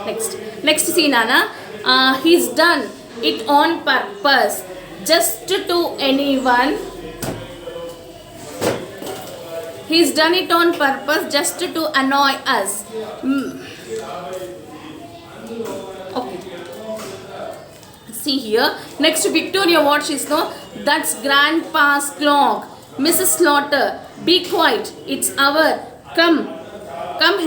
Next scene, Anna. He's done it on purpose just to anyone. He's done it on purpose just to annoy us. Okay. See here. Next, Victoria, what she's no? That's Grandpa's clock. Mrs. Slaughter, be quiet. It's our. Come,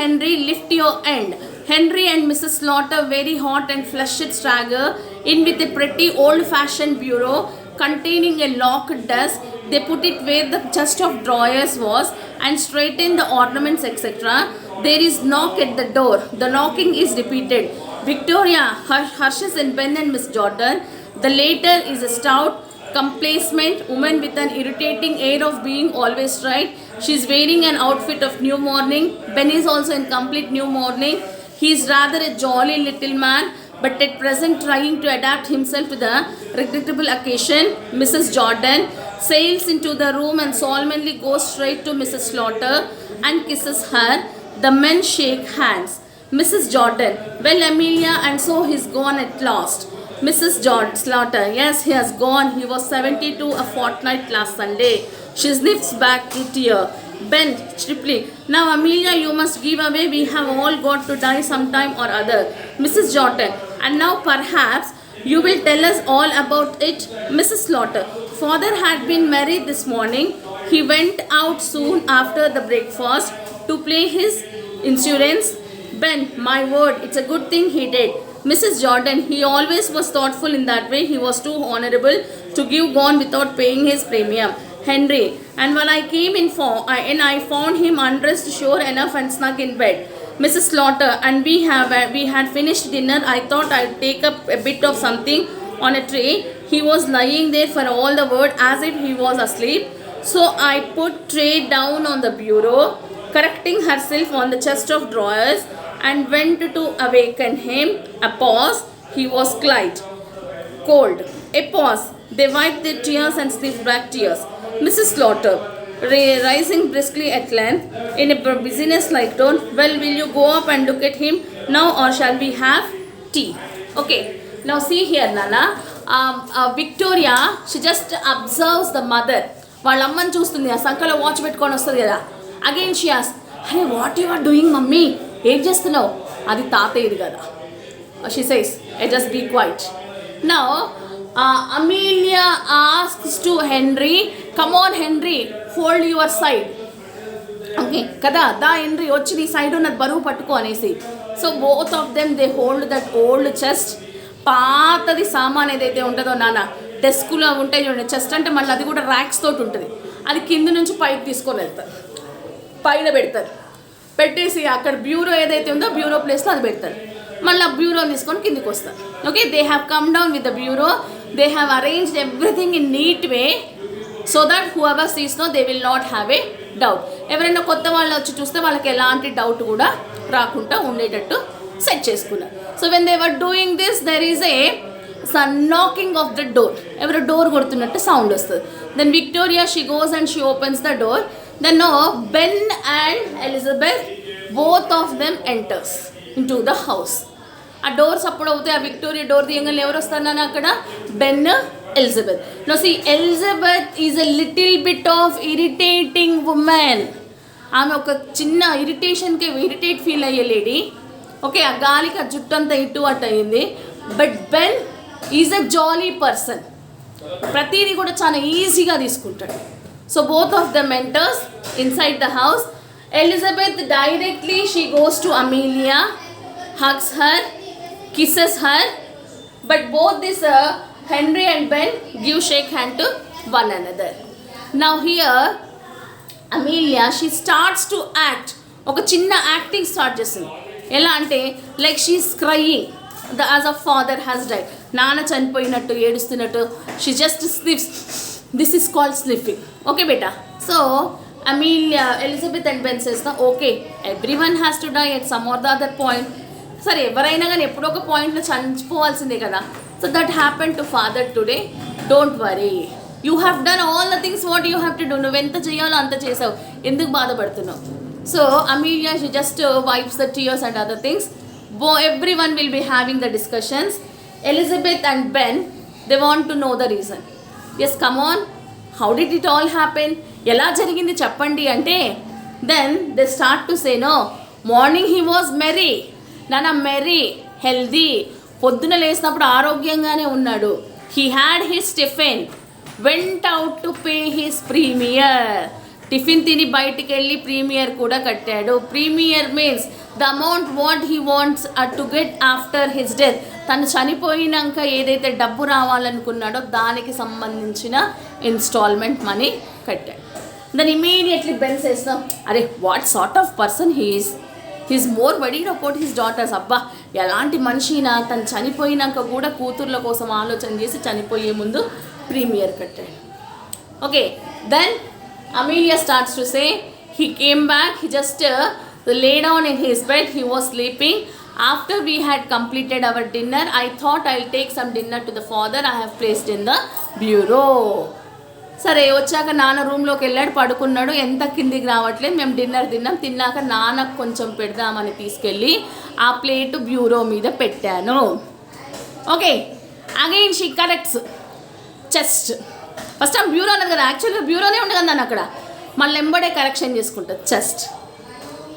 Henry, lift your end. Henry and Mrs. Slaughter, very hot and flushed, stagger in with a pretty old-fashioned bureau containing a locked desk. They put it where the chest of drawers was and straighten the ornaments, etc. There is knock at the door. The knocking is repeated. Victoria hushes in Ben and Miss Jordan. The latter is a stout, complacent woman with an irritating air of being always right. She is wearing an outfit of new mourning. Ben is also in complete new mourning. He is rather a jolly little man, but at present trying to adapt himself to the regrettable occasion. Mrs. Jordan sails into the room and solemnly goes straight to Mrs. Slaughter and kisses her. The men shake hands. Mrs. Jordan, well, Amelia, and so he's gone at last. Mrs. Slaughter, yes, he has gone. He was 72 a fortnight last Sunday. She sniffs back to tear. Ben, strictly, now Amelia, you must give away. We have all got to die sometime or other. Mrs. Jordan, and now perhaps you will tell us all about it. Mrs. Slaughter, father had been married this morning. He went out soon after the breakfast to play his insurance. Ben, my word, it's a good thing he did. Mrs. Jordan, he always was thoughtful in that way. He was too honorable to give gone without paying his premium. Henry, and when I came in and I found him undressed sure enough and snug in bed. Mrs. Slaughter, and we had finished dinner. I thought I'd take up a bit of something on a tray. He was lying there for all the world as if he was asleep. So I put tray down on the bureau, correcting herself on the chest of drawers, and went to awaken him. A pause. He was cold. A pause. They wiped their tears and sniffed back tears. Mrs. Slaughter, rising briskly at length, in a business-like tone, well, will you go up and look at him now, or shall we have tea? Okay, now see here, Nana. Victoria, she just observes the mother. వాళ్ళ అమ్మని చూస్తుంది, ఆ సంకలో watch పెట్టుకొని వస్తుంది కదా. Again she ఆస్, అరే what you are doing mummy, ఏం చేస్తున్నావు? అది తాతయ్యది కదా. She says, just be quiet. Now Amelia asks to Henry, come on Henry, hold your side. Okay, kada, da Henry, వచ్చి నీ సైడ్ ఉన్నది బరువు పట్టుకో అనేసి. So both of them they hold that old chest. పాతది సామాన్ ఏదైతే ఉంటుందో నాన్న, డెస్క్లో ఉంటాయి చూడండి, చెస్ట్ అంటే మళ్ళీ అది కూడా ర్యాక్స్ తోటి ఉంటుంది. అది కింద నుంచి పైకి తీసుకొని వెళ్తారు, పైన పెడతారు. పెట్టేసి అక్కడ బ్యూరో ఏదైతే ఉందో బ్యూరో ప్లేస్లో అది పెడతారు. మళ్ళీ బ్యూరో తీసుకొని కిందికి వస్తారు. Okay, they have come down with the bureau. They have arranged everything in neat way so that whoever sees no, they will not have a doubt. ఎవరైనా కొత్త వాళ్ళు వచ్చి చూస్తే వాళ్ళకి ఎలాంటి డౌట్ కూడా రాకుండా ఉండేటట్టు సెట్ చేసుకున్నారు. So when they were doing this, there is a knocking of the door. ఎవరో డోర్ కొడుతున్నట్టు సౌండ్ వస్తుంది. Then Victoria, she goes and she opens the door. Then Ben and Elizabeth, both of them enters into the house. ఆ doors అప్పుడు అవుతాయి. ఆ Victoria door తీయగానే ఎవరు వస్తారని అక్కడ Ben, Elizabeth. No see, Elizabeth is a little bit of irritating women. ఆమె ఒక చిన్న ఇరిటేట్ ఫీల్ అయ్యే లేడీ. ఓకే, ఆ గాలికి ఆ జుట్టు అంతా ఇటు అటు అయింది. But Ben is a jolly person. ప్రతిదీ కూడా చాలా ఈజీగా తీసుకుంటాడు. So both of the enters inside the house. Elizabeth directly she goes to Amelia, hugs her, kisses her, but both this Henry and Ben shake hand to one another. Now here Amelia, she starts to act. ఒక చిన్న acting start చేస్తుంది. ఎలా అంటే like she is crying as a father has died. నాన్న చనిపోయినట్టు ఏడుస్తున్నట్టు. She just sniffs. This is called sniffing. Okay beta. So Amelia, Elizabeth and Ben says, okay, everyone has to die at some or the other point. సరే, ఎవరైనా కానీ ఎప్పుడో ఒక పాయింట్లో చనిపోవాల్సిందే కదా. So that happen to father today. Don't worry, you have done all the things what you have to do. నువ్వు ఎంత చేయాలో అంత చేసావు, ఎందుకు బాధపడుతున్నావు? So Amelia, she just wipes the tears and other things. Everyone will be having the discussions. Elizabeth and Ben, they want to know the reason. Yes, come on, how did it all happen? ఎలా జరిగింది చెప్పండి అంటే, then they start to say, no, morning he was merry. నాన్న merry, healthy, పొద్దున లేసినప్పుడు ఆరోగ్యంగానే ఉన్నాడు. he had his tiffin, went out to pay his premier. Tiffin తిని బయటికి వెళ్ళి ప్రీమియర్ కూడా కట్టాడు. Premier means the amount what he wants to get after his death. తను చనిపోయినాక ఏదైతే డబ్బు రావాలనుకున్నాడో దానికి సంబంధించిన ఇన్స్టాల్మెంట్ మనీ కట్టాడు. దెన్ ఇమీడియట్లీ బెన్ సేస్, అరే what sort of person he is more worried about his daughters. అబ్బా ఎలాంటి మనిషినా, తను చనిపోయినాక కూడా కూతుర్ల కోసం ఆలోచన చేసి చనిపోయే ముందు ప్రీమియర్ కట్టాడు. Okay, then Amelia starts to say, he came back, he just lay down in his bed, he was sleeping. After we had completed our dinner, I thought I'll take some dinner to the father I have placed in the bureau. సరే వచ్చాక నాన్న రూమ్లోకి వెళ్ళాడు, పడుకున్నాడు, ఎంత కిందికి రావట్లేదు. మేము డిన్నర్ తిన్నాక నాన్నకు కొంచెం పెడదామని తీసుకెళ్ళి ఆ ప్లేట్ బ్యూరో మీద పెట్టాను. Okay, again she corrects chest. First time bureau అన్నది కదా, యాక్చువల్గా బ్యూరోనే ఉండదు కదా అక్కడ, మళ్ళీ ఎంబడే కరెక్షన్ చేసుకుంటుంది chest.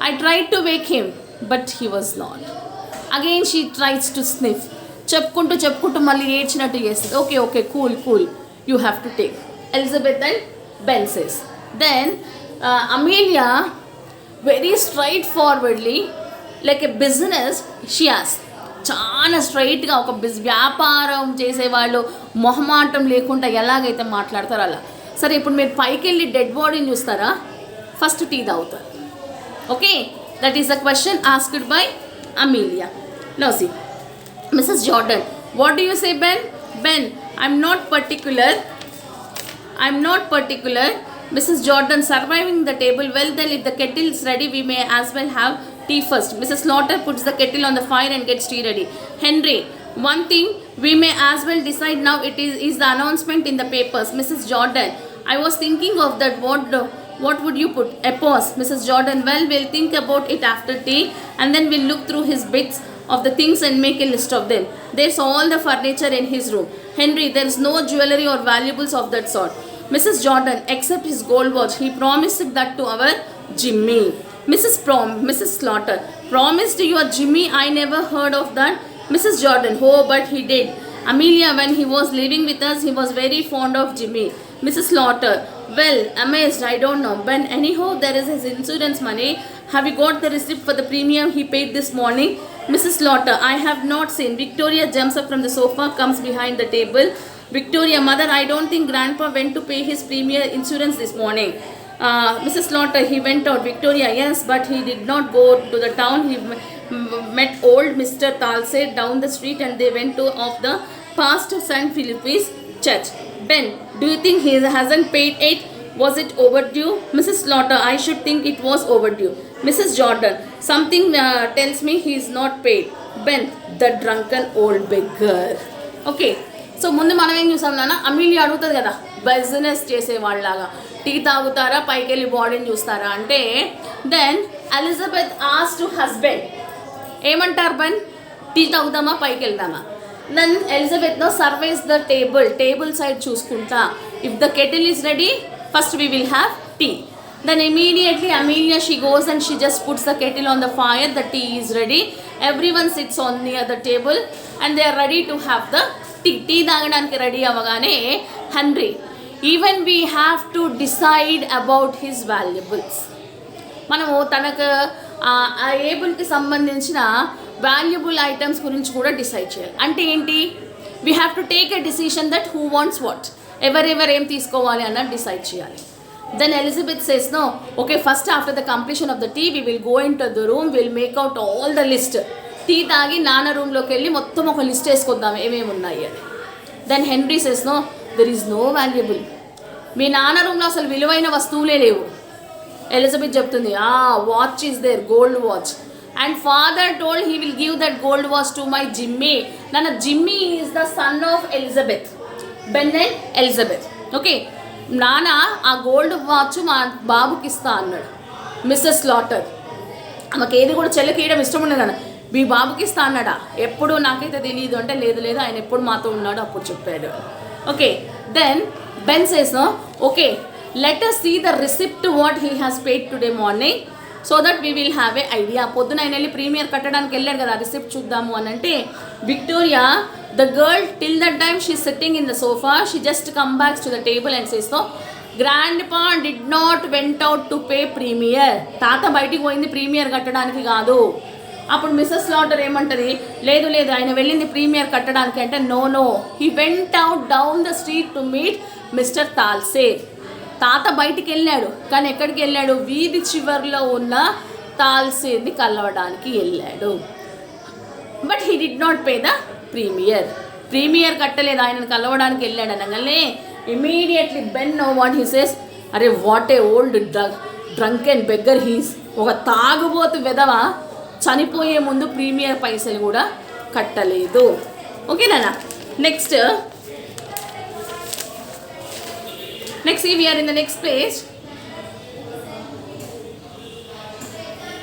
I try to wake him but he was not. Again she tries to sniff. చెప్పుకుంటూ మళ్ళీ ఏడ్చినట్టు చేస్తుంది. Okay cool you have to take. Elizabeth and Ben says. Then Amelia very straight forwardly like a business she ఆస్, చాలా స్ట్రైట్గా ఒక వ్యాపారం చేసేవాళ్ళు మొహమాటం లేకుండా ఎలాగైతే మాట్లాడతారో అలా. సరే ఇప్పుడు మీరు పైకి వెళ్ళి డెడ్ బాడీని చూస్తారా, ఫస్ట్ టీ తాగుతారు. Okay, that is the question asked by Amelia. Now see Mrs Jordan, what do you say Ben? Ben, I'm not particular. Mrs. Jordan, surviving the table. Well then, if the kettle is ready, we may as well have tea first. Mrs. Slaughter puts the kettle on the fire and gets tea ready. Henry, one thing we may as well decide now. It is the announcement in the papers. Mrs. Jordan, I was thinking of that. What would you put? A pause. Mrs. Jordan, well, we'll think about it after tea, and then we'll look through his bits of the things and make a list of them. There's all the furniture in his room. Henry, there's no jewelry or valuables of that sort. Mrs. Jordan, except his gold watch. He promised that to our Jimmy. Mrs. Slaughter, promised your Jimmy? I never heard of that. Mrs. Jordan, oh, but he did. Amelia, when he was living with us, he was very fond of Jimmy. Mrs. Slaughter, well, amazed, I don't know. But anyhow, there is his insurance money. Have you got the receipt for the premium he paid this morning? Mrs. Slaughter, I have not seen. Victoria jumps up from the sofa, comes behind the table. Victoria, mother, I don't think Grandpa went to pay his premier insurance this morning. Mrs. Slaughter, he went out. Victoria, yes, but he did not go to the town. He met old Mr. Talse down the street and they went to of the past St. Philip's church. Ben, do you think he hasn't paid it? Was it overdue? Mrs. Slaughter, I should think it was overdue. Mrs. Jordan, something tells me he is not paid. Ben, the drunken old beggar. Okay. So ముందు మనం ఏం చూసాం నాన్న, Amelia అడుగుతుంది కదా business చేసేవాళ్ళలాగా, tea తాగుతారా పైకి వెళ్ళి బాడీని చూస్తారా అంటే, then Elizabeth asked to husband, ఏమంటారు బెన్, టీ తాగుదామా పైకి వెళ్దామా? Then Elizabeth no serves the table side చూసుకుంటా, if the kettle is ready first we will have tea. Then immediately Amelia, she goes and she just puts the kettle on the fire, the tea is ready, everyone sits on near the table and they are ready to have the tea తాగడానికి ready అవ్వగానే Henry, even we have to decide about his valuables. మనము తనకు ఆ ఏబుల్కి సంబంధించిన valuable items గురించి కూడా decide చేయాలి. అంటే ఏంటి, we have to take a decision that who wants what, ఎవరెవరు ఏం తీసుకోవాలి అన్నది డిసైడ్ చేయాలి. Then Elizabeth says, no, okay, first after the completion of the tea, we will go into the room, we'll make out all the list. Tea తాగి నాన్న రూమ్లోకి వెళ్ళి మొత్తం ఒక లిస్ట్ వేసుకొద్దాం ఏమేమి ఉన్నాయి అని. Then Henry says, no, there is no valuable. మీ నాన్న రూమ్లో అసలు విలువైన వస్తువులే లేవు. ఎలిజబెత్ చెప్తుంది, watch is there, gold watch. And father told he will give that gold watch to my Jimmy. నాన్న Jimmy is the son of Elizabeth, Ben and Elizabeth. Okay, నాన్న ఆ గోల్డ్ వాచ్ మా బాబుకి ఇస్తా అన్నాడు. మిస్సెస్ స్లాటర్, ఆమెకి ఏది కూడా చెల్లకి ఇవ్వడం ఇష్టం ఉండదు కదా, మీ బాబుకి ఇస్తా అన్నాడా, ఎప్పుడు నాకైతే తెలియదు అంటే లేదు లేదు ఆయన ఎప్పుడు మాతో ఉన్నాడు అప్పుడు చెప్పాడు. Okay, then Ben says no okay let us see the receipt what he has paid today morning so that we will have a idea. పొద్దున ఆయన వెళ్ళి ప్రీమియర్ కట్టడానికి వెళ్ళాడు కదా, రిసిప్ట్ చూద్దాము అని అంటే Victoria the girl till that time she sitting in the sofa, she just come backs to the table and says no grandpa did not went out to pay premier. తాత బయటికి పోయింది premier కట్టడానికి కాదు. అప్పుడు missus slaughter ఏమంటది, లేదు లేదు ఆయన వెళ్ళింది ప్రీమియర్ కట్టడానికి అంటే no no he went out down the street to meet Mister తాల్సే. తాత బయటికి వెళ్ళాడు కానీ ఎక్కడికి వెళ్ళాడు, వీధి చివరిలో ఉన్న తాల్సేని కలవడానికి వెళ్ళాడు. But he did not pay the premium కట్టలేదు, ఆయనను కలవడానికి వెళ్ళాడు అనగానే immediately Ben know what he says, అరే what a old drunk and beggar he's. ఒక తాగుబోతు వెధవ చనిపోయే ముందు ప్రీమియర్ పైసలు కూడా కట్టలేదు. ఓకేనా, next we are in the next page.